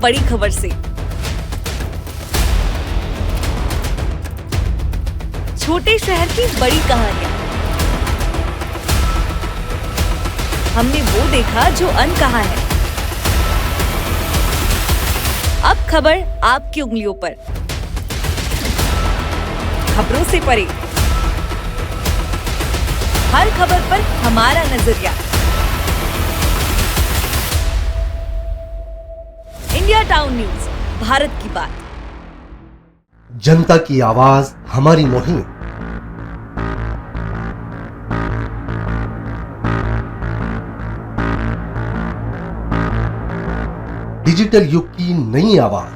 बड़ी खबर से। छोटे शहर की बड़ी कहानियां। हमने वो देखा जो अनकहा है। अब खबर आपकी उंगलियों पर। खबरों से परे, हर खबर पर हमारा नजरिया। इंडिया टाउन न्यूज, भारत की बात। जनता की आवाज, हमारी मुहिम। डिजिटल युग की नई आवाज।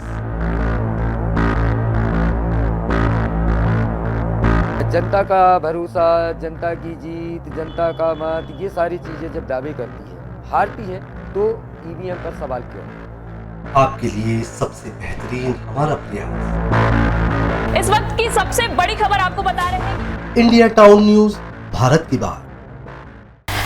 जनता का भरोसा, जनता की जीत, जनता का मत, ये सारी चीजें जब दावे करती है, हारती है, तो ईवीएम पर सवाल क्यों? आपके लिए सबसे बेहतरीन हमारा प्रयास। इस वक्त की सबसे बड़ी खबर आपको बता रहे हैं। इंडिया टाउन न्यूज, भारत की बात।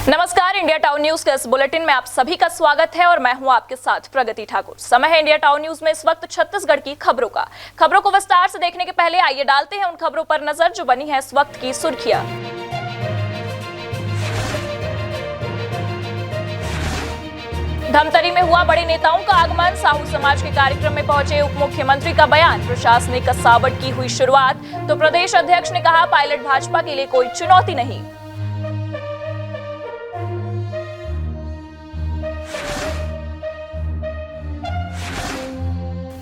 नमस्कार, इंडिया टाउन न्यूज के इस बुलेटिन में आप सभी का स्वागत है और मैं हूं आपके साथ प्रगति ठाकुर। समय है इंडिया टाउन न्यूज में इस वक्त छत्तीसगढ़ की खबरों का। खबरों को विस्तार से देखने के पहले आइए डालते हैं उन खबरों पर नजर जो बनी है इस वक्त की सुर्खियां। धमतरी में हुआ बड़े नेताओं का आगमन। साहू समाज के कार्यक्रम में पहुंचे उप मुख्यमंत्री का बयान। प्रशासनिक कसावट की हुई शुरुआत, तो प्रदेश अध्यक्ष ने कहा पायलट भाजपा के लिए कोई चुनौती नहीं।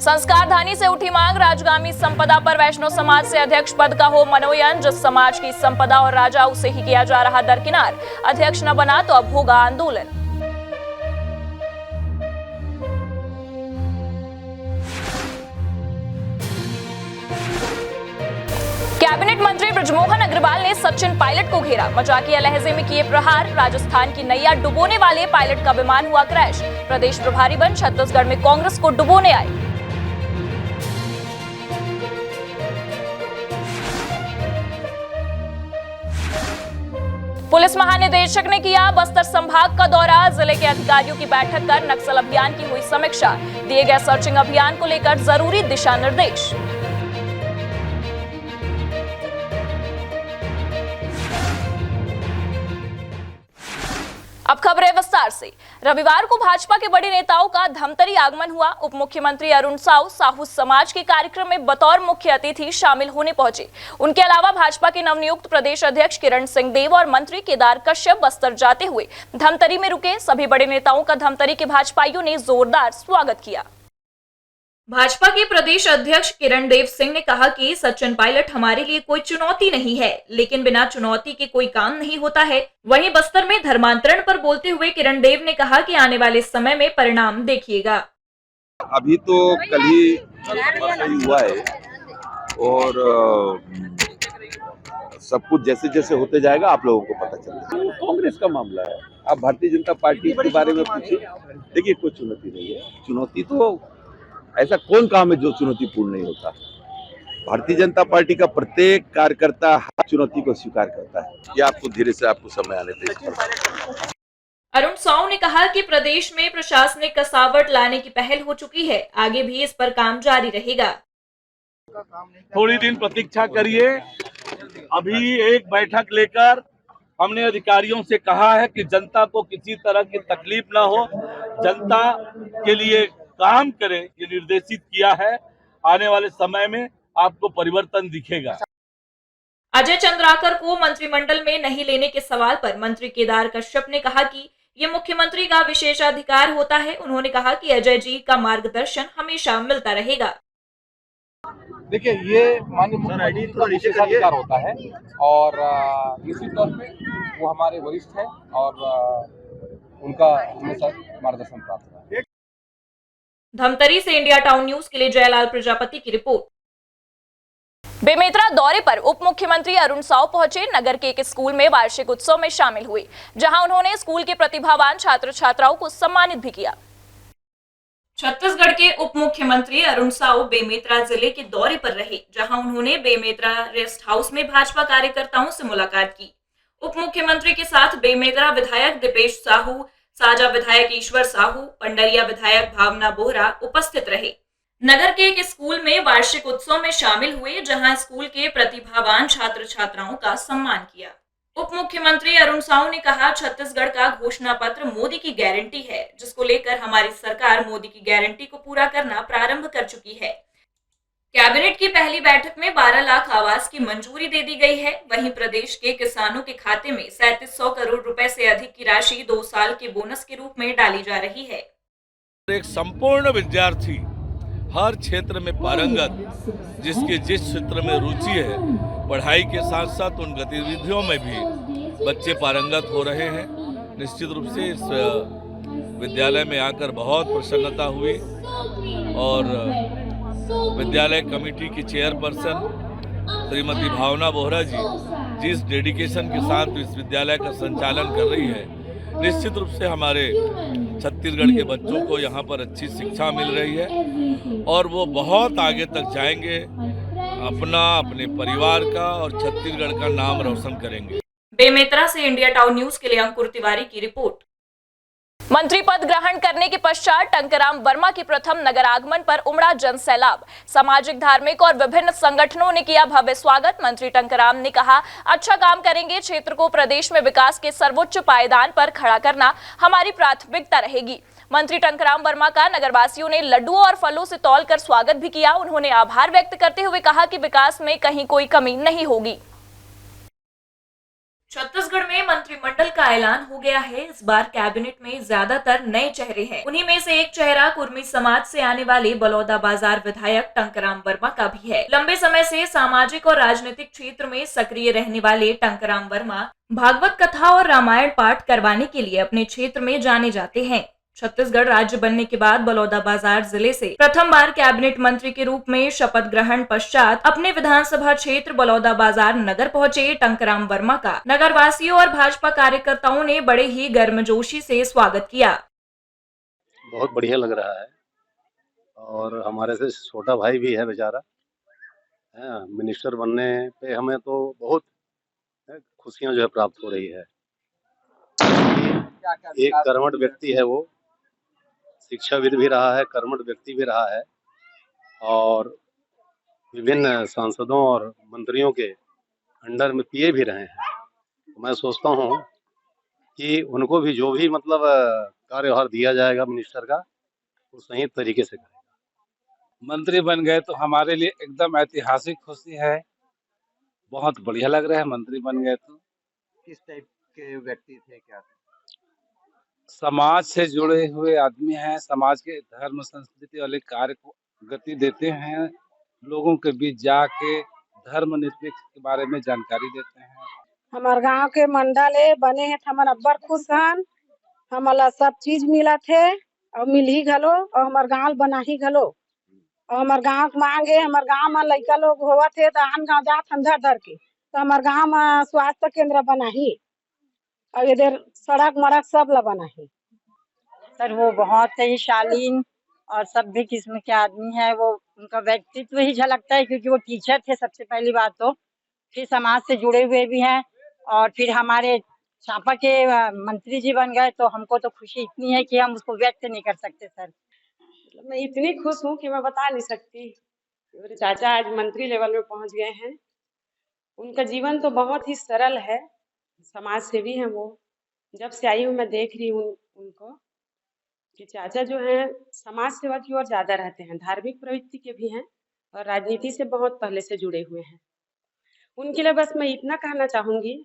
संस्कारधानी से उठी मांग। राजगामी संपदा पर वैष्णव समाज से अध्यक्ष पद का हो मनोनयन। जिस समाज की संपदा और राजा, उसे ही किया जा रहा दरकिनार। अध्यक्ष न बना तो अब होगा आंदोलन। कैबिनेट मंत्री बृजमोहन अग्रवाल ने सचिन पायलट को घेरा। मजाकिया लहजे में किए प्रहार। राजस्थान की नैया डुबोने वाले पायलट का विमान हुआ क्रैश। प्रदेश प्रभारी बन छत्तीसगढ़ में कांग्रेस को डुबोने आए। पुलिस महानिदेशक ने किया बस्तर संभाग का दौरा। जिले के अधिकारियों की बैठक कर नक्सल अभियान की हुई समीक्षा। दिए गए सर्चिंग अभियान को लेकर जरूरी दिशा निर्देश। अब खबरें विस्तार से। रविवार को भाजपा के बड़े नेताओं का धमतरी आगमन हुआ। उप मुख्यमंत्री अरुण साव साहू समाज के कार्यक्रम में बतौर मुख्य अतिथि शामिल होने पहुंचे। उनके अलावा भाजपा के नवनियुक्त प्रदेश अध्यक्ष किरण सिंहदेव और मंत्री केदार कश्यप बस्तर जाते हुए धमतरी में रुके। सभी बड़े नेताओं का धमतरी के भाजपाइयों ने जोरदार स्वागत किया। भाजपा के प्रदेश अध्यक्ष किरण देव सिंह ने कहा कि सचिन पायलट हमारे लिए कोई चुनौती नहीं है, लेकिन बिना चुनौती के कोई काम नहीं होता है। वहीं बस्तर में धर्मांतरण पर बोलते हुए किरण देव ने कहा कि आने वाले समय में परिणाम देखिएगा। अभी तो कल ही हुआ है और सब कुछ जैसे जैसे होते जाएगा आप लोगों को पता चलेगा। कांग्रेस का मामला है, आप भारतीय जनता पार्टी के बारे में पूछिए। देखिए, कोई चुनौती नहीं है। चुनौती तो ऐसा कौन काम है जो चुनौतीपूर्ण नहीं होता। भारतीय जनता पार्टी का प्रत्येक कार्यकर्ता हर चुनौती को स्वीकार करता है। ये आपको धीरे से आपको समय आने पे। अरुण साव ने कहा कि प्रदेश में प्रशासनिक कसावट लाने की पहल हो चुकी है। आगे भी इस पर काम जारी रहेगा। थोड़ी दिन प्रतीक्षा करिए। अभी एक बैठक लेकर हमने अधिकारियों से कहा है कि जनता को किसी तरह की तकलीफ ना हो, जनता के लिए काम करें, ये निर्देशित किया है। आने वाले समय में आपको परिवर्तन दिखेगा। अजय चंद्राकर को मंत्रिमंडल में नहीं लेने के सवाल पर मंत्री केदार कश्यप ने कहा कि ये मुख्यमंत्री का विशेषाधिकार होता है। उन्होंने कहा कि अजय जी का मार्गदर्शन हमेशा मिलता रहेगा। देखिए, ये माननीय मुख्यमंत्री का विशेषाधिकार होता है और इसी तौर पे वो हमारे वरिष्ठ हैं और उनका हमेशा मार्गदर्शन प्राप्त होता है। धमतरी से इंडिया टाउन न्यूज के लिए जयलाल प्रजापति की रिपोर्ट। बेमेतरा दौरे पर उप मुख्यमंत्री अरुण साव पहुंचे। नगर के एक स्कूल में वार्षिक उत्सव में शामिल हुए, जहां उन्होंने स्कूल के प्रतिभावान छात्र छात्राओं को सम्मानित भी किया। छत्तीसगढ़ के उप मुख्यमंत्री अरुण साव बेमेतरा जिले के दौरे पर रहे, जहां उन्होंने बेमेतरा रेस्ट हाउस में भाजपा कार्यकर्ताओं से मुलाकात की। उप मुख्यमंत्री के साथ बेमेतरा विधायक दीपेश साहू, साजा विधायक ईश्वर साहू, पंडरिया विधायक भावना बोहरा उपस्थित रहे। नगर के एक स्कूल में वार्षिक उत्सव में शामिल हुए, जहां स्कूल के प्रतिभावान छात्र छात्राओं का सम्मान किया। उप मुख्यमंत्री अरुण साहू ने कहा, छत्तीसगढ़ का घोषणा पत्र मोदी की गारंटी है, जिसको लेकर हमारी सरकार मोदी की गारंटी को पूरा करना प्रारंभ कर चुकी है। कैबिनेट की पहली बैठक में 12 लाख आवास की मंजूरी दे दी गई है। वहीं प्रदेश के किसानों के खाते में 3700 करोड़ रुपए से अधिक की राशि 2 साल के बोनस के रूप में डाली जा रही है। एक संपूर्ण विद्यार्थी हर क्षेत्र में पारंगत, जिसके जिस क्षेत्र में रुचि है, पढ़ाई के साथ साथ उन गतिविधियों में भी बच्चे पारंगत हो रहे हैं। निश्चित रूप से इस विद्यालय में आकर बहुत प्रसन्नता हुई और विद्यालय कमेटी की चेयरपर्सन श्रीमती भावना बोहरा जी जिस डेडिकेशन के साथ इस विद्यालय का संचालन कर रही है, निश्चित रूप से हमारे छत्तीसगढ़ के बच्चों को यहाँ पर अच्छी शिक्षा मिल रही है और वो बहुत आगे तक जाएंगे, अपने परिवार का और छत्तीसगढ़ का नाम रोशन करेंगे। बेमेतरा से इंडिया टाउन न्यूज के लिए अंकुर तिवारी की रिपोर्ट। मंत्री पद ग्रहण करने के पश्चात टंकराम वर्मा के प्रथम नगर आगमन पर उमड़ा जन सैलाब। सामाजिक, धार्मिक और विभिन्न संगठनों ने किया भव्य स्वागत। मंत्री टंकराम ने कहा, अच्छा काम करेंगे, क्षेत्र को प्रदेश में विकास के सर्वोच्च पायदान पर खड़ा करना हमारी प्राथमिकता रहेगी। मंत्री टंकराम वर्मा का नगरवासियों ने लड्डुओं और फलों से तौलकर स्वागत भी किया। उन्होंने आभार व्यक्त करते हुए कहा कि विकास में कहीं कोई कमी नहीं होगी। छत्तीसगढ़ में मंत्रिमंडल का ऐलान हो गया है। इस बार कैबिनेट में ज्यादातर नए चेहरे हैं। उन्हीं में से एक चेहरा कुर्मी समाज से आने वाले बलौदाबाजार विधायक टंकराम वर्मा का भी है। लंबे समय से सामाजिक और राजनीतिक क्षेत्र में सक्रिय रहने वाले टंकराम वर्मा भागवत कथा और रामायण पाठ करवाने के लिए अपने क्षेत्र में जाने जाते हैं। छत्तीसगढ़ राज्य बनने के बाद बलौदाबाजार जिले से प्रथम बार कैबिनेट मंत्री के रूप में शपथ ग्रहण पश्चात अपने विधानसभा क्षेत्र बलौदाबाजार नगर पहुंचे टंकराम वर्मा का नगरवासियों और भाजपा कार्यकर्ताओं ने बड़े ही गर्मजोशी से स्वागत किया। बहुत बढ़िया लग रहा है और हमारे से छोटा भाई भी है बेचारा, मिनिस्टर बनने पे हमें तो बहुत खुशियां जो है प्राप्त हो रही है। एक कर्मठ व्यक्ति है, वो शिक्षाविद भी रहा है, कर्मठ व्यक्ति भी रहा है और विभिन्न सांसदों और मंत्रियों के अंडर में पीए भी रहे हैं। तो मैं सोचता हूँ कि उनको भी जो भी मतलब कार्यभार दिया जाएगा मिनिस्टर का, वो सही तरीके से करेगा। मंत्री बन गए तो हमारे लिए एकदम ऐतिहासिक खुशी है। बहुत बढ़िया लग रहा है मंत्री बन गए तो। किस टाइप के व्यक्ति थे, क्या थे? समाज से जुड़े हुए आदमी हैं, समाज के धर्म संस्कृति वाले कार्य को गति देते हैं, लोगों के बीच जाके धर्म निरपेक्ष के बारे में जानकारी देते हैं। हमारे गांव के मंडल बने हैं, हमार अब्बर खुश हन, हमारा सब चीज मिला थे और मिल ही घलो और हमार गांव बना ही घलो और हमार गांव मांगे, हमार गांव में लड़का लोग होवा थे तो आन गाँव जात अंदर धर के, तो हमार गांव में स्वास्थ्य केंद्र बना ही और इधर सड़क मड़क सब ला बना है। सर वो बहुत ही शालीन और सभ्य किस्म के आदमी है। वो उनका व्यक्तित्व ही झलकता है क्योंकि वो टीचर थे सबसे पहली बात तो, फिर समाज से जुड़े हुए भी हैं और फिर हमारे चांपा के मंत्री जी बन गए। तो हमको तो खुशी इतनी है कि हम उसको व्यक्त नहीं कर सकते सर। मैं इतनी खुश हूँ कि मैं बता नहीं सकती। मेरे चाचा आज मंत्री लेवल में पहुँच गए हैं। उनका जीवन तो बहुत ही सरल है, समाज सेवी हैं वो। जब से आई हूँ मैं देख रही हूँ उनको कि चाचा जो है समाज सेवा की ओर ज्यादा रहते हैं, धार्मिक प्रवृत्ति के भी हैं और राजनीति से बहुत पहले से जुड़े हुए हैं। उनके लिए बस मैं इतना कहना चाहूंगी,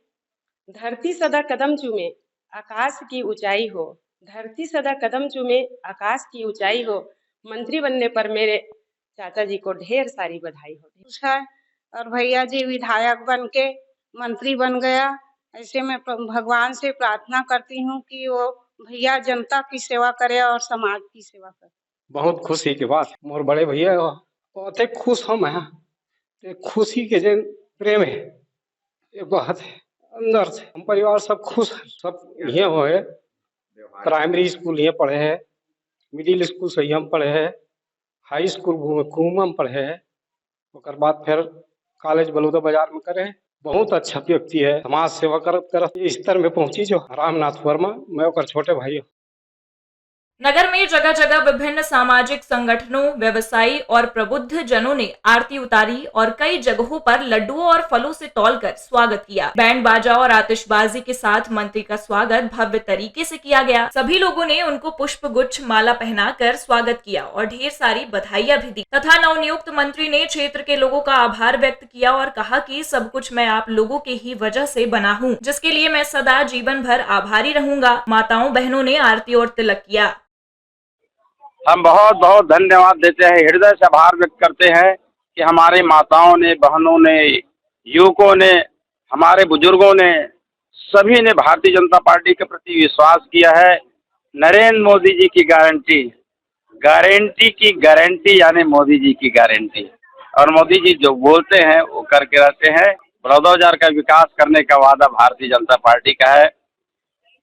धरती सदा कदम चूमे आकाश की ऊंचाई हो, धरती सदा कदम चूमे आकाश की ऊंचाई हो। मंत्री बनने पर मेरे चाचा जी को ढेर सारी बधाई हो। और भैया जी विधायक बन के मंत्री बन गया, ऐसे मैं भगवान से प्रार्थना करती हूँ कि वो भैया जनता की सेवा करे और समाज की सेवा करे। बहुत खुशी के बात, मोर बड़े भैया बहुत खुश हम हैं। खुशी के जो प्रेम है ये बात है अंदर से। हम परिवार सब खुश है, सब यहाँ हो है। प्राइमरी स्कूल यहाँ पढ़े हैं, मिडिल स्कूल से हम पढ़े हैं, हाई स्कूल घूम पढ़े हैं, उसके बाद फिर कॉलेज बलौदाबाजार में करे। बहुत अच्छा व्यक्ति है, समाज सेवा करत इस स्तर में पहुंची जो रामनाथ वर्मा। मैं और छोटे भाई नगर में जगह जगह विभिन्न सामाजिक संगठनों, व्यवसायी और प्रबुद्ध जनों ने आरती उतारी और कई जगहों पर लड्डुओं और फलों से तौलकर स्वागत किया। बैंड बाजा और आतिशबाजी के साथ मंत्री का स्वागत भव्य तरीके से किया गया। सभी लोगों ने उनको पुष्प गुच्छ, माला पहनाकर स्वागत किया और ढेर सारी बधाइयां भी दी तथा नवनियुक्त मंत्री ने क्षेत्र के लोगों का आभार व्यक्त किया और कहा कि सब कुछ मैं आप लोगों के ही वजह से बना हूँ, जिसके लिए मैं सदा जीवन भर आभारी रहूंगा। माताओं बहनों ने आरती और तिलक किया। हम बहुत बहुत धन्यवाद देते हैं, हृदय से आभार व्यक्त करते हैं कि हमारी माताओं ने, बहनों ने, युवकों ने, हमारे बुजुर्गों ने, सभी ने भारतीय जनता पार्टी के प्रति विश्वास किया है। नरेंद्र मोदी जी की गारंटी, गारंटी की गारंटी यानी मोदी जी की गारंटी। और मोदी जी जो बोलते हैं वो करके रहते हैं। बड़ौदा का विकास करने का वादा भारतीय जनता पार्टी का है।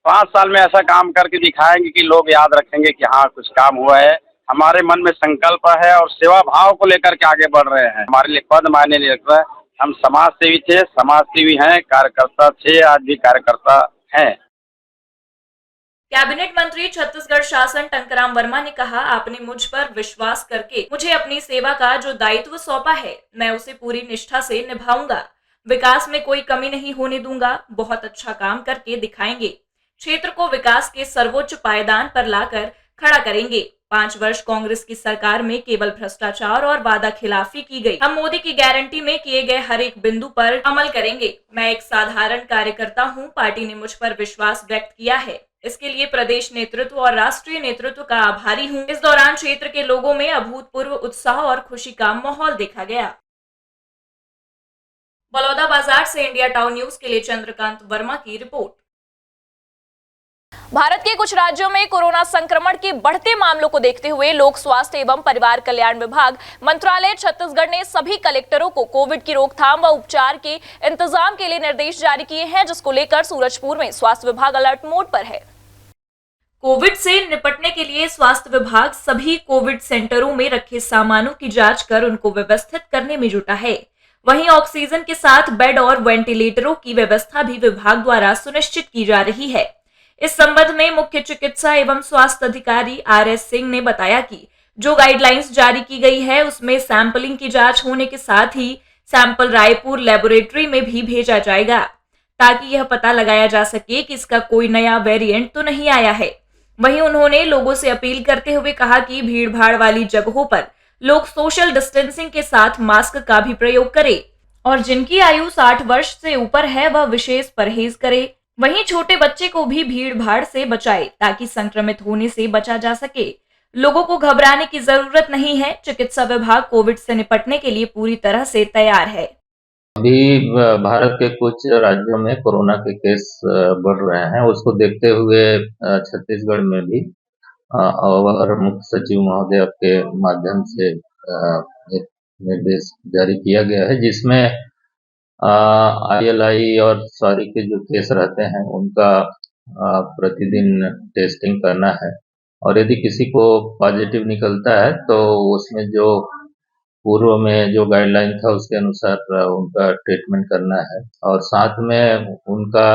5 साल में ऐसा काम करके दिखाएंगे कि लोग याद रखेंगे कि हाँ कुछ काम हुआ है। हमारे मन में संकल्प है और सेवा भाव को लेकर के आगे बढ़ रहे हैं। हमारे लिए पद मायने नहीं रखता है। हम समाज सेवी थे, समाज सेवी हैं, कार्यकर्ता थे, आज भी कार्यकर्ता हैं। कैबिनेट मंत्री छत्तीसगढ़ शासन टंकराम वर्मा ने कहा, आपने मुझ पर विश्वास करके मुझे अपनी सेवा का जो दायित्व सौंपा है, मैं उसे पूरी निष्ठा से निभाऊंगा। विकास में कोई कमी नहीं होने दूंगा। बहुत अच्छा काम करके दिखाएंगे। क्षेत्र को विकास के सर्वोच्च पायदान पर लाकर खड़ा करेंगे। 5 वर्ष कांग्रेस की सरकार में केवल भ्रष्टाचार और वादा खिलाफी की गई। हम मोदी की गारंटी में किए गए हर एक बिंदु पर अमल करेंगे। मैं एक साधारण कार्यकर्ता हूं। पार्टी ने मुझ पर विश्वास व्यक्त किया है। इसके लिए प्रदेश नेतृत्व और राष्ट्रीय नेतृत्व का आभारी हूं। इस दौरान क्षेत्र के लोगों में अभूतपूर्व उत्साह और खुशी का माहौल देखा गया। बलौदा बाजार से इंडिया टाउन न्यूज के लिए चंद्रकांत वर्मा की रिपोर्ट। भारत के कुछ राज्यों में कोरोना संक्रमण के बढ़ते मामलों को देखते हुए लोक स्वास्थ्य एवं परिवार कल्याण विभाग मंत्रालय छत्तीसगढ़ ने सभी कलेक्टरों को कोविड की रोकथाम व उपचार के इंतजाम के लिए निर्देश जारी किए हैं, जिसको लेकर सूरजपुर में स्वास्थ्य विभाग अलर्ट मोड पर है। कोविड से निपटने के लिए स्वास्थ्य विभाग सभी कोविड सेंटरों में रखे सामानों की जांच कर उनको व्यवस्थित करने में जुटा है। वहीं ऑक्सीजन के साथ बेड और वेंटिलेटरों की व्यवस्था भी विभाग द्वारा सुनिश्चित की जा रही है। इस संबंध में मुख्य चिकित्सा एवं स्वास्थ्य अधिकारी RS सिंह ने बताया कि जो गाइडलाइंस जारी की गई है उसमें सैंपलिंग की जांच होने के साथ ही सैंपल रायपुर लेबोरेटरी में भी भेजा जाएगा, ताकि यह पता लगाया जा सके कि इसका कोई नया वेरिएंट तो नहीं आया है। वहीं उन्होंने लोगों से अपील करते हुए कहा कि भीड़ भाड़ वाली जगहों पर लोग सोशल डिस्टेंसिंग के साथ मास्क का भी प्रयोग करें और जिनकी आयु 60 वर्ष से ऊपर है वह विशेष परहेज करे। वहीं छोटे बच्चे को भी भीड़ भाड़ से बचाए ताकि संक्रमित होने से बचा जा सके। लोगों को घबराने की जरूरत नहीं है। चिकित्सा विभाग कोविड से निपटने के लिए पूरी तरह से तैयार है। अभी भारत के कुछ राज्यों में कोरोना के केस बढ़ रहे हैं, उसको देखते हुए छत्तीसगढ़ में भी और मुख्य सचिव महोदय के माध्यम से एक निर्देश जारी किया गया है, जिसमें ILI और सॉरी के जो केस रहते हैं उनका प्रतिदिन टेस्टिंग करना है और यदि किसी को पॉजिटिव निकलता है तो उसमें जो पूर्व में जो गाइडलाइन था उसके अनुसार उनका ट्रीटमेंट करना है और साथ में उनका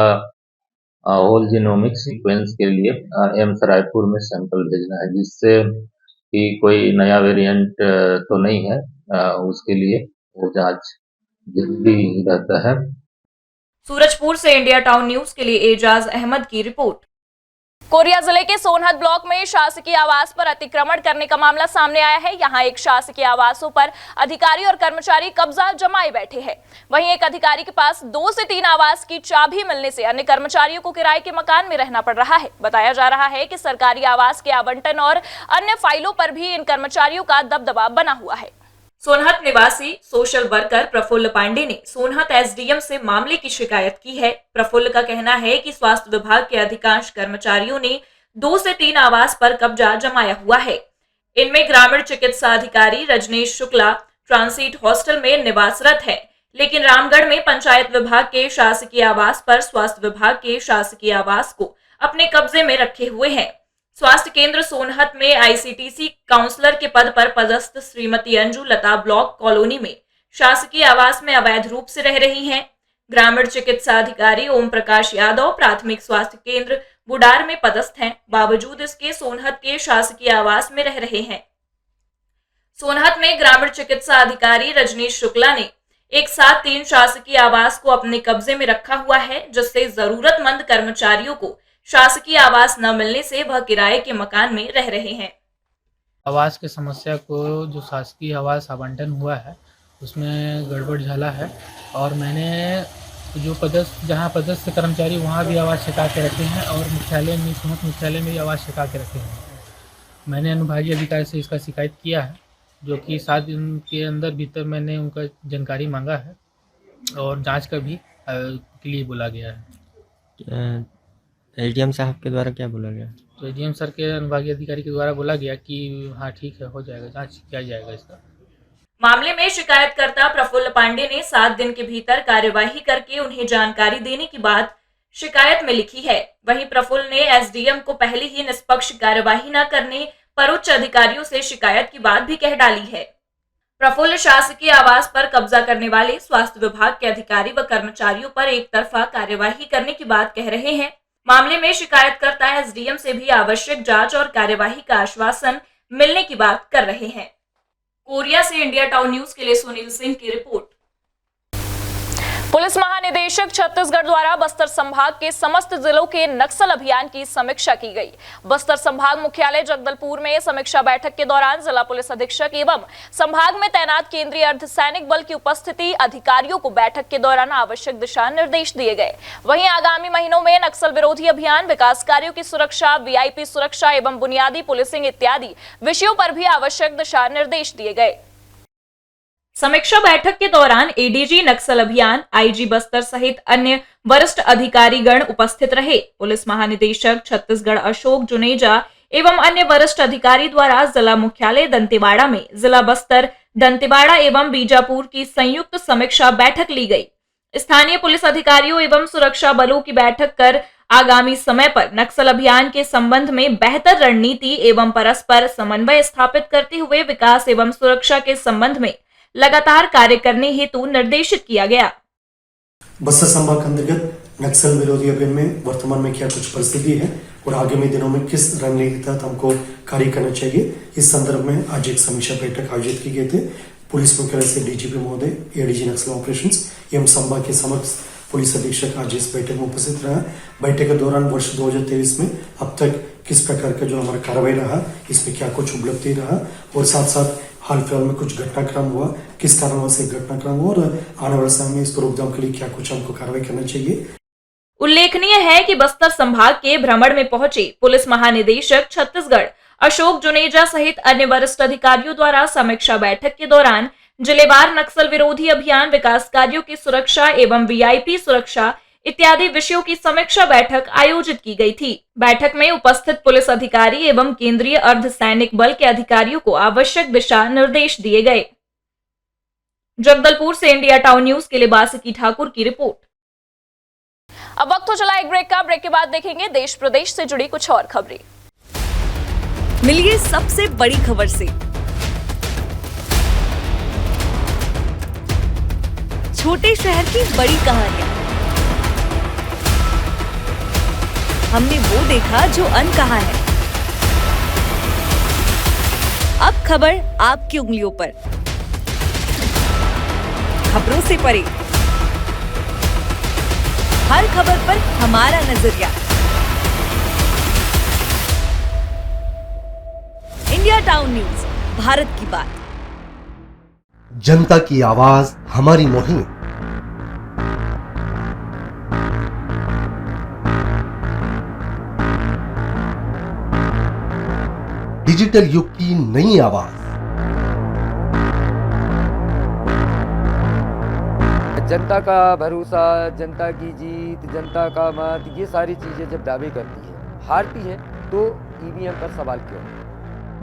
होल जीनोमिक सीक्वेंस के लिए एम्स रायपुर में सैंपल भेजना है, जिससे कि कोई नया वेरिएंट तो नहीं है, उसके लिए वो जांच जरूरी रहता है। सूरजपुर से इंडिया टाउन न्यूज के लिए एजाज अहमद की रिपोर्ट। कोरिया जिले के सोनहत ब्लॉक में शासकीय आवास पर अतिक्रमण करने का मामला सामने आया है। यहां एक शासकीय आवासों पर अधिकारी और कर्मचारी कब्जा जमाए बैठे हैं। वहीं एक अधिकारी के पास 2 से 3 आवास की चाबी मिलने से अन्य कर्मचारियों को किराए के मकान में रहना पड़ रहा है। बताया जा रहा है कि सरकारी आवास के आवंटन और अन्य फाइलों पर भी इन कर्मचारियों का दबदबा बना हुआ है। सोनहत निवासी सोशल वर्कर प्रफुल्ल पांडे ने सोनहत SDM से मामले की शिकायत की है। प्रफुल्ल का कहना है कि स्वास्थ्य विभाग के अधिकांश कर्मचारियों ने 2 से 3 आवास पर कब्जा जमाया हुआ है। इनमें ग्रामीण चिकित्सा अधिकारी रजनीश शुक्ला ट्रांसिट हॉस्टल में निवासरत है, लेकिन रामगढ़ में पंचायत विभाग के शासकीय आवास पर स्वास्थ्य विभाग के शासकीय आवास को अपने कब्जे में रखे हुए हैं। स्वास्थ्य केंद्र सोनहत में ICTC काउंसलर के पद पर पदस्थ श्रीमती अंजू लता ब्लॉक कॉलोनी में शासकीय आवास में अवैध रूप से रह रही हैं। ग्रामीण चिकित्सा अधिकारी ओम प्रकाश यादव प्राथमिक स्वास्थ्य केंद्र बुडार में पदस्थ हैं। बावजूद इसके सोनहत के शासकीय आवास में रह रहे हैं। सोनहत में ग्रामीण चिकित्सा अधिकारी रजनीश शुक्ला ने एक साथ 3 शासकीय आवास को अपने कब्जे में रखा हुआ है, जिससे जरूरतमंद कर्मचारियों को शासकीय आवास न मिलने से वह किराए के मकान में रह रहे हैं। आवास की समस्या को जो शासकीय आवास आवंटन हुआ है उसमें गड़बड़ झाला है और मैंने जो जहाँ पदस्थ कर्मचारी वहाँ भी आवास छिपा के रखे हैं और मुख्यालय में सोनहत मुख्यालय में भी आवास छिपा के रखे हैं। मैंने अनुभागीय अधिकारी से इसका शिकायत किया है, जो कि 7 दिन के अंदर भीतर मैंने उनका जानकारी मांगा है और जांच का भी के लिए बोला गया है। एसडीएम साहब के द्वारा क्या बोला गया? तो एसडीएम सर के अनुभागीय अधिकारी के द्वारा बोला गया कि हाँ ठीक है, हो जाएगा, जांच किया जाएगा इसका। मामले में शिकायतकर्ता प्रफुल्ल पांडे ने 7 दिन के भीतर कार्यवाही करके उन्हें जानकारी देने की बात शिकायत में लिखी है। वहीं प्रफुल्ल ने एसडीएम को पहले ही निष्पक्ष कार्यवाही न करने पर उच्च अधिकारियों से शिकायत की बात भी कह डाली है। प्रफुल्ल शासकीय आवास पर कब्जा करने वाले स्वास्थ्य विभाग के अधिकारी व कर्मचारियों पर एक तरफा कार्यवाही करने की बात कह रहे हैं। मामले में शिकायतकर्ता एसडीएम से भी आवश्यक जांच और कार्यवाही का आश्वासन मिलने की बात कर रहे हैं। कोरिया से इंडिया टाउन न्यूज के लिए सुनील सिंह की रिपोर्ट। पुलिस महानिदेशक छत्तीसगढ़ द्वारा बस्तर संभाग के समस्त जिलों के नक्सल अभियान की समीक्षा की गई। बस्तर संभाग मुख्यालय जगदलपुर में समीक्षा बैठक के दौरान जिला पुलिस अधीक्षक एवं संभाग में तैनात केंद्रीय अर्धसैनिक बल की उपस्थिति अधिकारियों को बैठक के दौरान आवश्यक दिशा निर्देश दिए गए। वहीं आगामी महीनों में नक्सल विरोधी अभियान, विकास कार्यों की सुरक्षा, वीआईपी सुरक्षा एवं बुनियादी पुलिसिंग इत्यादि विषयों पर भी आवश्यक दिशा निर्देश दिए गए। समीक्षा बैठक के दौरान एडीजी नक्सल अभियान, आईजी बस्तर सहित अन्य वरिष्ठ अधिकारीगण उपस्थित रहे। पुलिस महानिदेशक छत्तीसगढ़ अशोक जुनेजा एवं अन्य वरिष्ठ अधिकारी द्वारा जिला मुख्यालय दंतेवाड़ा में जिला बस्तर, दंतेवाड़ा एवं बीजापुर की संयुक्त समीक्षा बैठक ली गई। स्थानीय पुलिस अधिकारियों एवं सुरक्षा बलों की बैठक कर आगामी समय पर नक्सल अभियान के संबंध में बेहतर रणनीति एवं परस्पर समन्वय स्थापित करते हुए विकास एवं सुरक्षा के संबंध में लगातार कार्य करने हेतु निर्देशित किया गया। बस्तर संभाग के अंतर्गत नक्सल विरोधी अभियान में वर्तमान में क्या कुछ परिस्थिति है और आगामी दिनों में किस रणनीति तहत हमको कार्य करना चाहिए, इस संदर्भ में आज एक समीक्षा बैठक आयोजित की गई थे। पुलिस मुख्यालय से डीजीपी महोदय, एडीजी नक्सल ऑपरेशंस एवं संभाग के समस्त पुलिस अधीक्षक आज इस बैठक में उपस्थित रहा। बैठक के दौरान वर्ष 2023 में अब तक किस प्रकार का जो हमारा कार्रवाई रहा, इसमें क्या कुछ उपलब्धि रहा और साथ साथ हाल फिलहाल में कुछ घटनाक्रम हुआ, किस कारणों से घटनाक्रम हुआ और आने वाले समय में इसको रोकथाम के लिए क्या कुछ हमको कार्रवाई करना चाहिए। उल्लेखनीय है कि बस्तर संभाग के भ्रमण में पहुंचे पुलिस महानिदेशक छत्तीसगढ़ अशोक जुनेजा सहित अन्य वरिष्ठ अधिकारियों द्वारा समीक्षा बैठक के दौरान जिलेवार नक्सल विरोधी अभियान, विकास कार्यों की सुरक्षा एवं वीआईपी सुरक्षा इत्यादि विषयों की समीक्षा बैठक आयोजित की गई थी। बैठक में उपस्थित पुलिस अधिकारी एवं केंद्रीय अर्धसैनिक बल के अधिकारियों को आवश्यक दिशा निर्देश दिए गए। जगदलपुर से इंडिया टाउन न्यूज के लिए बासुकी ठाकुर की रिपोर्ट। अब वक्त हो चला एक ब्रेक का। ब्रेक के बाद देखेंगे देश प्रदेश से जुड़ी कुछ और खबरें। मिलिए सबसे बड़ी खबर से। छोटे शहर की बड़ी कहानियां, हमने वो देखा जो अनकहा है। अब खबर आपकी उंगलियों पर, खबरों से परे, हर खबर पर हमारा नजरिया। इंडिया टाउन न्यूज, भारत की बात। जनता की आवाज हमारी मुहिम। डिजिटल युग की नई आवाज। जनता का भरोसा, जनता की जीत, जनता का मत, ये सारी चीजें जब दावे करती है, हारती है, तो ईवीएम पर सवाल क्यों?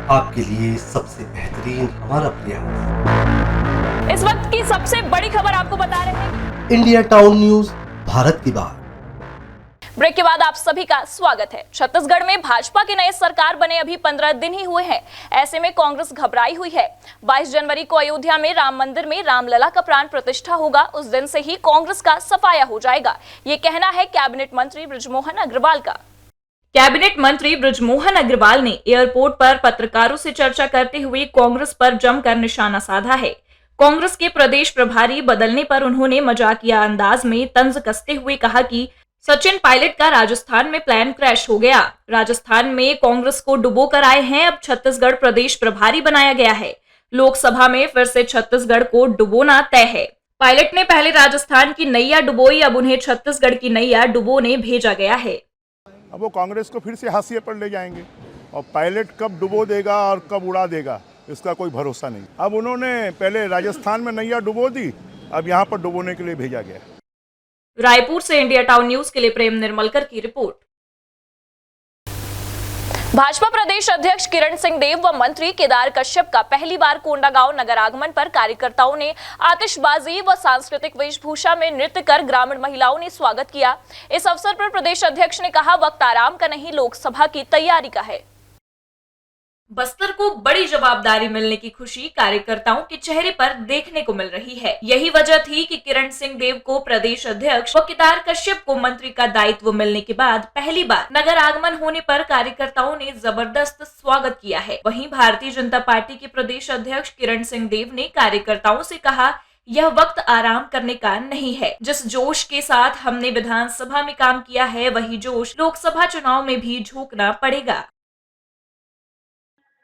आपके लिए सबसे बेहतरीन हमारा प्रयास। इस वक्त की सबसे बड़ी खबर आपको बता रहे हैं। इंडिया टाउन न्यूज, भारत की बात। ब्रेक के बाद आप सभी का स्वागत है। छत्तीसगढ़ में भाजपा के नए सरकार बने अभी 15 दिन ही हुए हैं। ऐसे में कांग्रेस घबराई हुई है। 22 जनवरी को अयोध्या में राम मंदिर में रामलला का प्राण प्रतिष्ठा होगा। उस दिन से ही कांग्रेस का सफाया हो जाएगा, ये कहना है कैबिनेट मंत्री बृजमोहन अग्रवाल का। कैबिनेट मंत्री बृजमोहन अग्रवाल ने एयरपोर्ट पर पत्रकारों से चर्चा करते हुए कांग्रेस पर जमकर निशाना साधा है। कांग्रेस के प्रदेश प्रभारी बदलने पर उन्होंने मजाकिया अंदाज में तंज कसते हुए कहा कि सचिन पायलट का राजस्थान में प्लान क्रैश हो गया। राजस्थान में कांग्रेस को डुबो कर आए हैं, अब छत्तीसगढ़ प्रदेश प्रभारी बनाया गया है। लोकसभा में फिर से छत्तीसगढ़ को डुबोना तय है। पायलट ने पहले राजस्थान की नैया डुबोई, अब उन्हें छत्तीसगढ़ की नैया डुबोने भेजा गया है। अब वो कांग्रेस को फिर से हाशिए पर ले जाएंगे और पायलट कब डुबो देगा और कब उड़ा देगा इसका कोई भरोसा नहीं। अब उन्होंने पहले राजस्थान में नैया डुबो दी, अब यहाँ पर डुबोने के लिए भेजा गया। रायपुर से इंडिया टाउन न्यूज के लिए प्रेम निर्मलकर की रिपोर्ट। भाजपा प्रदेश अध्यक्ष किरण सिंह देव व मंत्री केदार कश्यप का पहली बार कोंडागांव नगर आगमन पर कार्यकर्ताओं ने आतिशबाजी व सांस्कृतिक वेशभूषा में नृत्य कर ग्रामीण महिलाओं ने स्वागत किया। इस अवसर पर प्रदेश अध्यक्ष ने कहा, वक्त आराम का नहीं, लोकसभा की तैयारी का है। बस्तर को बड़ी जवाबदारी मिलने की खुशी कार्यकर्ताओं के चेहरे पर देखने को मिल रही है। यही वजह थी कि किरण सिंह देव को प्रदेश अध्यक्ष व केदार कश्यप को मंत्री का दायित्व मिलने के बाद पहली बार नगर आगमन होने पर कार्यकर्ताओं ने जबरदस्त स्वागत किया है। वहीं भारतीय जनता पार्टी के प्रदेश अध्यक्ष किरण सिंह देव ने कार्यकर्ताओं से कहा, यह वक्त आराम करने का नहीं है। जिस जोश के साथ हमने विधानसभा में काम किया है, वही जोश लोकसभा चुनाव में भी झोंकना पड़ेगा।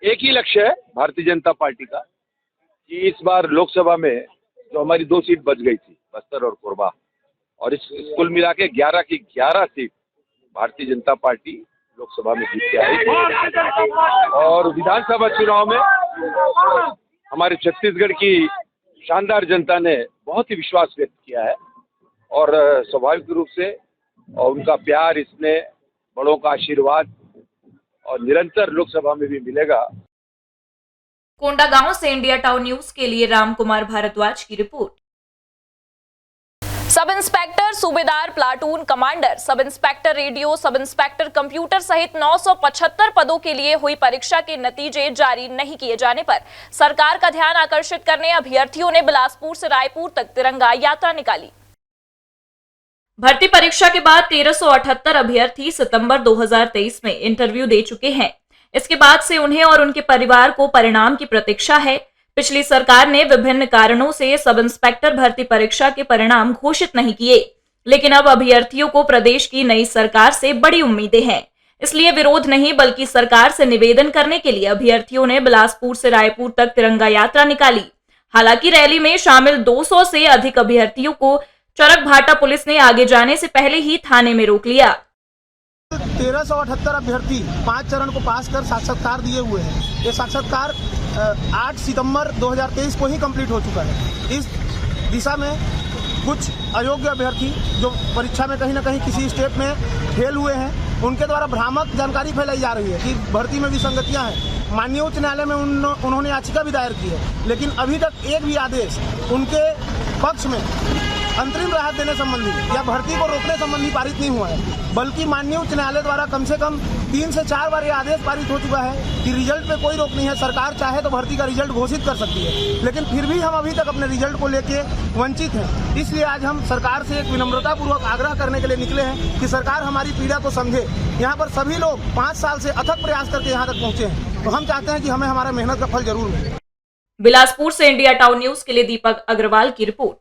एक ही लक्ष्य है भारतीय जनता पार्टी का कि इस बार लोकसभा में जो हमारी 2 सीट बच गई थी, बस्तर और कोरबा, और इस कुल मिला के 11 की 11 सीट भारतीय जनता पार्टी लोकसभा में जीत के आई। और विधानसभा चुनाव में हमारे छत्तीसगढ़ की शानदार जनता ने बहुत ही विश्वास व्यक्त किया है और स्वाभाविक रूप से और उनका प्यार, इसने बड़ों का आशीर्वाद और निरंतर लोकसभा में भी मिलेगा। कोंडागांव से इंडिया टाउन न्यूज के लिए राम कुमार भारद्वाज की रिपोर्ट। सब इंस्पेक्टर, सूबेदार, platoon commander, sub inspector radio, sub inspector computer सहित 975 पदों के लिए हुई परीक्षा के नतीजे जारी नहीं किए जाने पर सरकार का ध्यान आकर्षित करने अभ्यर्थियों ने बिलासपुर से रायपुर तक तिरंगा यात्रा निकाली। भर्ती परीक्षा के बाद 1378 अभ्यर्थी सितंबर 2023 में इंटरव्यू दे चुके हैं। इसके बाद से उन्हें और उनके परिवार को परिणाम की प्रतीक्षा है। पिछली सरकार ने विभिन्न कारणों से सब इंस्पेक्टर भर्ती परीक्षा के परिणाम घोषित नहीं किए, लेकिन अब अभ्यर्थियों को प्रदेश की नई सरकार से बड़ी उम्मीदें हैं। इसलिए विरोध नहीं बल्कि सरकार से निवेदन करने के लिए अभ्यर्थियों ने बिलासपुर से रायपुर तक तिरंगा यात्रा निकाली। हालांकि रैली में शामिल 200 से अधिक अभ्यर्थियों को चरक भाटा पुलिस ने आगे जाने से पहले ही थाने में रोक लिया। 1378 अभ्यर्थी 5 चरण को पास कर साक्षात्कार दिए हुए हैं। ये साक्षात्कार 8 सितंबर 2023 को ही कंप्लीट हो चुका है। इस दिशा में कुछ अयोग्य अभ्यर्थी जो परीक्षा में कहीं ना कहीं किसी स्टेप में फेल हुए हैं, उनके द्वारा भ्रामक जानकारी फैलाई जा रही है कि भर्ती में विसंगतियां हैं। माननीय उच्च न्यायालय में उन्होंने याचिका भी दायर की है, लेकिन अभी तक एक भी आदेश उनके पक्ष में अंतरिम राहत देने संबंधी या भर्ती को रोकने संबंधी पारित नहीं हुआ है, बल्कि माननीय उच्च न्यायालय द्वारा कम से कम 3 से 4 बार ये आदेश पारित हो चुका है कि रिजल्ट पे कोई रोक नहीं है। सरकार चाहे तो भर्ती का रिजल्ट घोषित कर सकती है, लेकिन फिर भी हम अभी तक अपने रिजल्ट को लेके वंचित हैं। इसलिए आज हम सरकार से एक विनम्रतापूर्वक आग्रह करने के लिए निकले हैं कि सरकार हमारी पीड़ा को समझे। यहाँ पर सभी लोग 5 साल से अथक प्रयास करके यहाँ तक पहुँचे हैं, तो हम चाहते हैं कि हमें हमारा मेहनत का फल जरूर मिले। बिलासपुर से इंडिया टाउन न्यूज के लिए दीपक अग्रवाल की रिपोर्ट।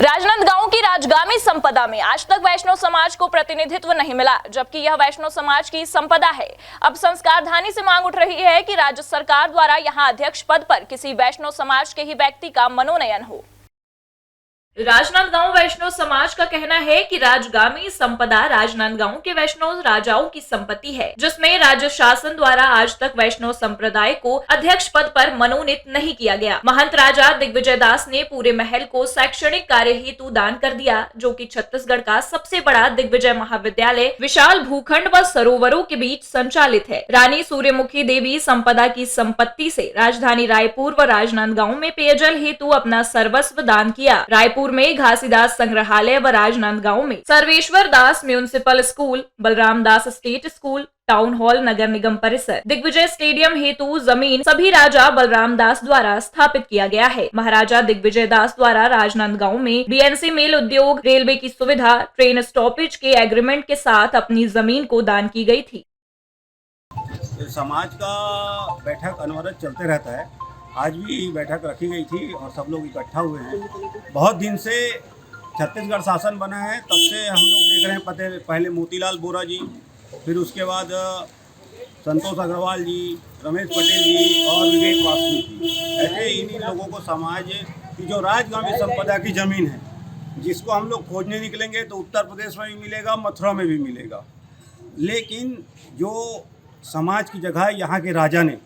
राजनांदगांव की राजगामी संपदा में आज तक वैष्णव समाज को प्रतिनिधित्व नहीं मिला, जबकि यह वैष्णव समाज की संपदा है। अब संस्कारधानी से मांग उठ रही है कि राज्य सरकार द्वारा यहां अध्यक्ष पद पर किसी वैष्णव समाज के ही व्यक्ति का मनोनयन हो। राजनांदगांव वैष्णव समाज का कहना है कि राजगामी संपदा राजनांदगांव के वैष्णव राजाओं की संपत्ति है, जिसमें राज्य शासन द्वारा आज तक वैष्णव संप्रदाय को अध्यक्ष पद पर मनोनीत नहीं किया गया। महंत राजा दिग्विजय दास ने पूरे महल को शैक्षणिक कार्य हेतु दान कर दिया, जो कि छत्तीसगढ़ का सबसे बड़ा दिग्विजय महाविद्यालय विशाल भूखंड व सरोवरों के बीच संचालित है। रानी सूर्यमुखी देवी संपदा की संपत्ति से राजधानी रायपुर व राजनांदगांव में पेयजल हेतु अपना सर्वस्व दान किया। रायपुर जयपुर में घासीदास संग्रहालय व राजनांदगांव में सर्वेश्वर दास म्यूनिसिपल स्कूल, बलराम दास स्टेट स्कूल, टाउन हॉल, नगर निगम परिसर, दिग्विजय स्टेडियम हेतु जमीन सभी राजा बलराम दास द्वारा स्थापित किया गया है। महाराजा दिग्विजय दास द्वारा राजनांदगांव में बीएनसी मिल उद्योग, रेलवे की सुविधा, ट्रेन स्टॉपेज के एग्रीमेंट के साथ अपनी जमीन को दान की गई थी। समाज का बैठक अनवरत चलते रहता है। आज भी बैठक रखी गई थी और सब लोग इकट्ठा हुए हैं। बहुत दिन से छत्तीसगढ़ शासन बना है, तब से हम लोग देख रहे हैं। पहले मोतीलाल बोरा जी, फिर उसके बाद संतोष अग्रवाल जी, रमेश पटेल जी और विवेक वासनिक जी, ऐसे इन्हीं लोगों को समाज की जो राजगामी संपदा की ज़मीन है, जिसको हम लोग खोजने निकलेंगे तो उत्तर प्रदेश में भी मिलेगा, मथुरा में भी मिलेगा, लेकिन जो समाज की जगह यहाँ के राजा ने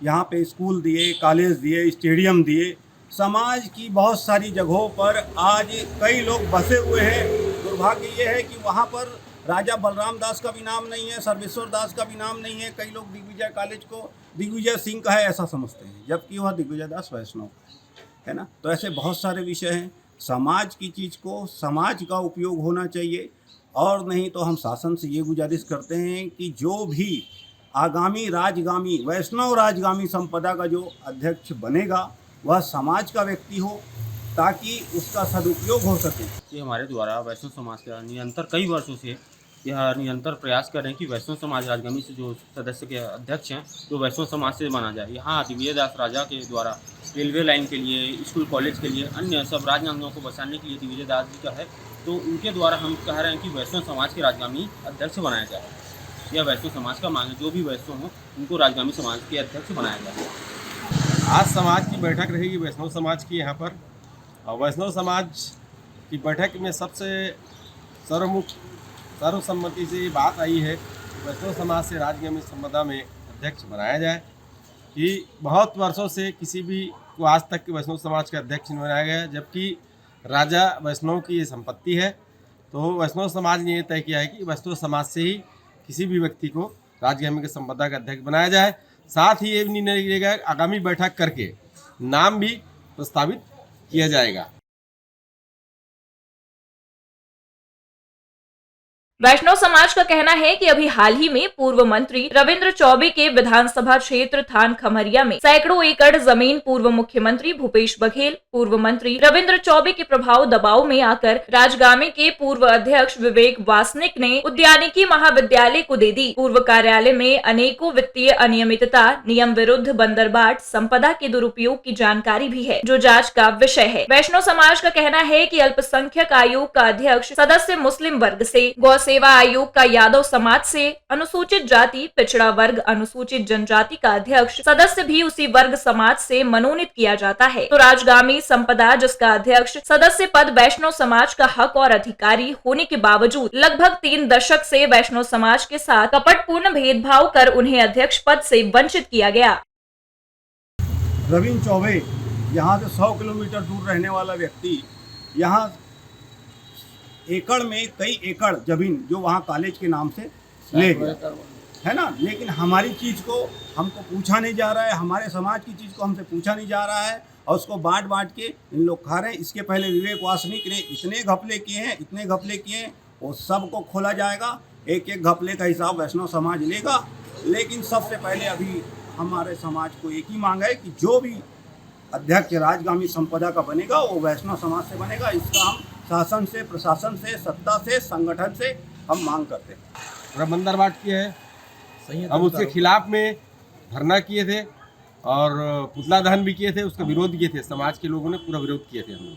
यहाँ पे स्कूल दिए, कॉलेज दिए, स्टेडियम दिए, समाज की बहुत सारी जगहों पर आज कई लोग बसे हुए हैं। दुर्भाग्य ये है कि वहाँ पर राजा बलराम दास का भी नाम नहीं है, सर्वेश्वर दास का भी नाम नहीं है। कई लोग दिग्विजय कॉलेज को दिग्विजय सिंह का है ऐसा समझते हैं, जबकि वह दिग्विजय दास वैष्णव है ना। तो ऐसे बहुत सारे विषय हैं। समाज की चीज़ को समाज का उपयोग होना चाहिए, और नहीं तो हम शासन से ये गुजारिश करते हैं कि जो भी आगामी राजगामी वैष्णव राजगामी संपदा का जो अध्यक्ष बनेगा वह समाज का व्यक्ति हो, ताकि उसका सदुपयोग हो सके। ये हमारे द्वारा वैष्णव समाज का निरंतर कई वर्षों से यह निरंतर प्रयास कर रहे हैं कि वैष्णव समाज राजगामी से जो सदस्य के अध्यक्ष हैं तो वैष्णव समाज से बना जाए। यहाँ दिग्विजय दास राजा के द्वारा रेलवे लाइन के लिए, स्कूल कॉलेज के लिए, अन्य सब राजनांदगांव को बसाने के लिए दिग्विजय दास जी का है, तो उनके द्वारा हम कह रहे हैं कि वैष्णव समाज के राजगामी अध्यक्ष बनाया जाए। यह वैष्णव समाज का मांग है, जो भी वैष्णव हो उनको राजगामी समाज के अध्यक्ष बनाया जाए। आज समाज की बैठक रहेगी वैष्णव समाज की यहाँ पर, और वैष्णव समाज की बैठक में सबसे सर्वसम्मति से ये बात आई है वैष्णव समाज से राजगामी संपदा में अध्यक्ष बनाया जाए। कि बहुत वर्षों से किसी भी को आज तक वैष्णव समाज का अध्यक्ष नहीं बनाया गया, जबकि राजा वैष्णव की ये संपत्ति है। तो वैष्णव समाज ने ये तय किया है कि वैष्णव समाज से ही किसी भी व्यक्ति को राजगामी के संपदा का अध्यक्ष बनाया जाए। साथ ही ये भी निर्णय लिया गया आगामी बैठक करके नाम भी प्रस्तावित किया जाएगा। वैष्णव समाज का कहना है कि अभी हाल ही में पूर्व मंत्री रविंद्र चौबे के विधानसभा क्षेत्र थान खमरिया में सैकड़ों एकड़ जमीन पूर्व मुख्यमंत्री भूपेश बघेल, पूर्व मंत्री रविंद्र चौबे के प्रभाव दबाव में आकर राजगामी के पूर्व अध्यक्ष विवेक वासनिक ने उद्यानिकी महाविद्यालय को दे दी। पूर्व कार्यालय में अनेकों वित्तीय अनियमितता, नियम विरुद्ध बंदरबाट, संपदा के दुरुपयोग की जानकारी भी है, जो जाँच का विषय है। वैष्णव समाज का कहना है कि अल्पसंख्यक आयोग का अध्यक्ष सदस्य मुस्लिम वर्ग से, गौ सेवा आयोग का यादव समाज से, अनुसूचित जाति पिछड़ा वर्ग अनुसूचित जनजाति का अध्यक्ष सदस्य भी उसी वर्ग समाज से मनोनीत किया जाता है। तो राजगामी संपदा जिसका अध्यक्ष सदस्य पद वैष्णव समाज का हक और अधिकारी होने के बावजूद लगभग 3 दशक से वैष्णव समाज के साथ कपटपूर्ण भेदभाव कर उन्हें अध्यक्ष पद से वंचित किया गया। रविंद्र चौबे यहाँ से 100 किलोमीटर दूर रहने वाला व्यक्ति यहाँ एकड़ में कई एकड़ जमीन जो वहाँ कॉलेज के नाम से ले गया है ना, लेकिन हमारी चीज़ को हमको पूछा नहीं जा रहा है, हमारे समाज की चीज़ को हमसे पूछा नहीं जा रहा है, और उसको बांट के इन लोग खा रहे हैं। इसके पहले विवेक वासनिक ने इतने घपले किए हैं, वो सबको खोला जाएगा। एक एक घपले का हिसाब वैष्णव समाज लेगा, लेकिन सबसे पहले अभी हमारे समाज को एक ही मांग है कि जो भी अध्यक्ष राजगामी संपदा का बनेगा वो वैष्णव समाज से बनेगा। इसका हम शासन से, प्रशासन से, सत्ता से, संगठन से हम मांग करते हैं। पूरा बंदरबाट किया है, हम उसके खिलाफ में धरना किए थे और पुतला दहन भी किए थे, उसका विरोध किए थे। समाज के लोगों ने पूरा विरोध किए थे हम लोग।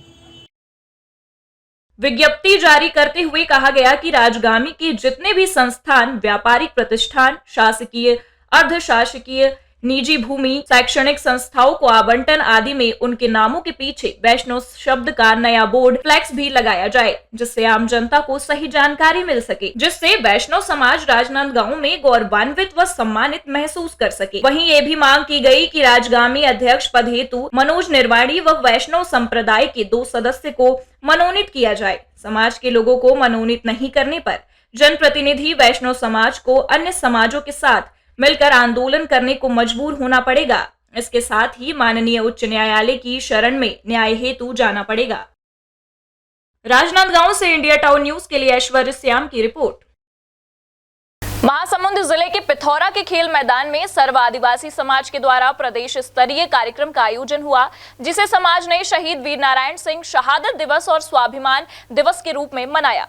विज्ञप्ति जारी करते हुए कहा गया कि राजगामी के जितने भी संस्थान, व्यापारिक प्रतिष्ठान, शासकीय, अर्धशासकीय, निजी भूमि, शैक्षणिक संस्थाओं को आवंटन आदि में उनके नामों के पीछे वैष्णव शब्द का नया बोर्ड फ्लैक्स भी लगाया जाए, जिससे आम जनता को सही जानकारी मिल सके, जिससे वैष्णव समाज राजनांदगांव में गौरवान्वित व सम्मानित महसूस कर सके। वहीं ये भी मांग की गई कि राजगामी अध्यक्ष पद हेतु मनोज निर्वाणी व वैष्णव संप्रदाय के 2 सदस्य को मनोनीत किया जाए। समाज के लोगों को मनोनीत नहीं करने पर जनप्रतिनिधि वैष्णव समाज को अन्य समाजों के साथ मिलकर आंदोलन करने को मजबूर होना पड़ेगा। इसके साथ ही माननीय उच्च न्यायालय की शरण में न्याय हेतु जाना पड़ेगा। राजनांदगांव से इंडिया टाउन न्यूज के लिए ऐश्वर्य श्याम की रिपोर्ट। महासमुंद जिले के पिथौरा के खेल मैदान में सर्व आदिवासी समाज के द्वारा प्रदेश स्तरीय कार्यक्रम का आयोजन हुआ, जिसे समाज ने शहीद वीर नारायण सिंह शहादत दिवस और स्वाभिमान दिवस के रूप में मनाया।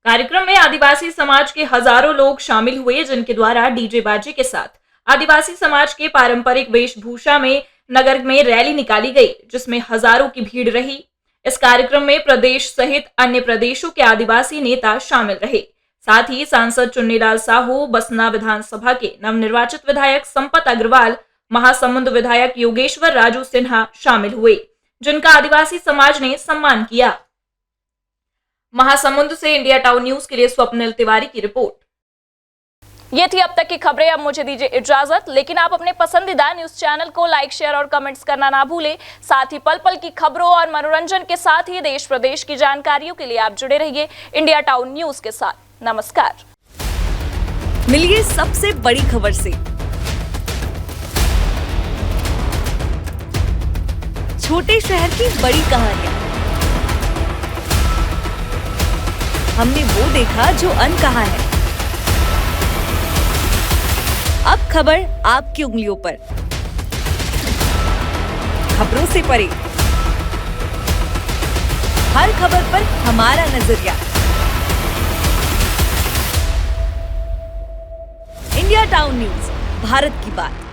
कार्यक्रम में आदिवासी समाज के हजारों लोग शामिल हुए, जिनके द्वारा डीजे बाजे के साथ आदिवासी समाज के पारंपरिक वेशभूषा में नगर में रैली निकाली गई, जिसमें हजारों की भीड़ रही। इस कार्यक्रम में प्रदेश सहित अन्य प्रदेशों के आदिवासी नेता शामिल रहे। साथ ही सांसद चुन्नीलाल साहू, बसना विधानसभा के नवनिर्वाचित विधायक संपत अग्रवाल, महासमुंद विधायक योगेश्वर राजू सिन्हा शामिल हुए, जिनका आदिवासी समाज ने सम्मान किया। महासमुंद से इंडिया टाउन न्यूज के लिए स्वप्निल तिवारी की रिपोर्ट। ये थी अब तक की खबरें। अब मुझे दीजिए इजाजत, लेकिन आप अपने पसंदीदा न्यूज चैनल को लाइक, शेयर और कमेंट्स करना ना भूलें। साथ ही पल पल की खबरों और मनोरंजन के साथ ही देश प्रदेश की जानकारियों के लिए आप जुड़े रहिए इंडिया टाउन न्यूज के साथ। नमस्कार। मिलिए सबसे बड़ी खबर से। छोटे शहर की बड़ी कहानियां, हमने वो देखा जो अनकहा है। अब खबर आपकी उंगलियों पर, खबरों से परे, हर खबर पर हमारा नजरिया। इंडिया टाउन न्यूज, भारत की बात।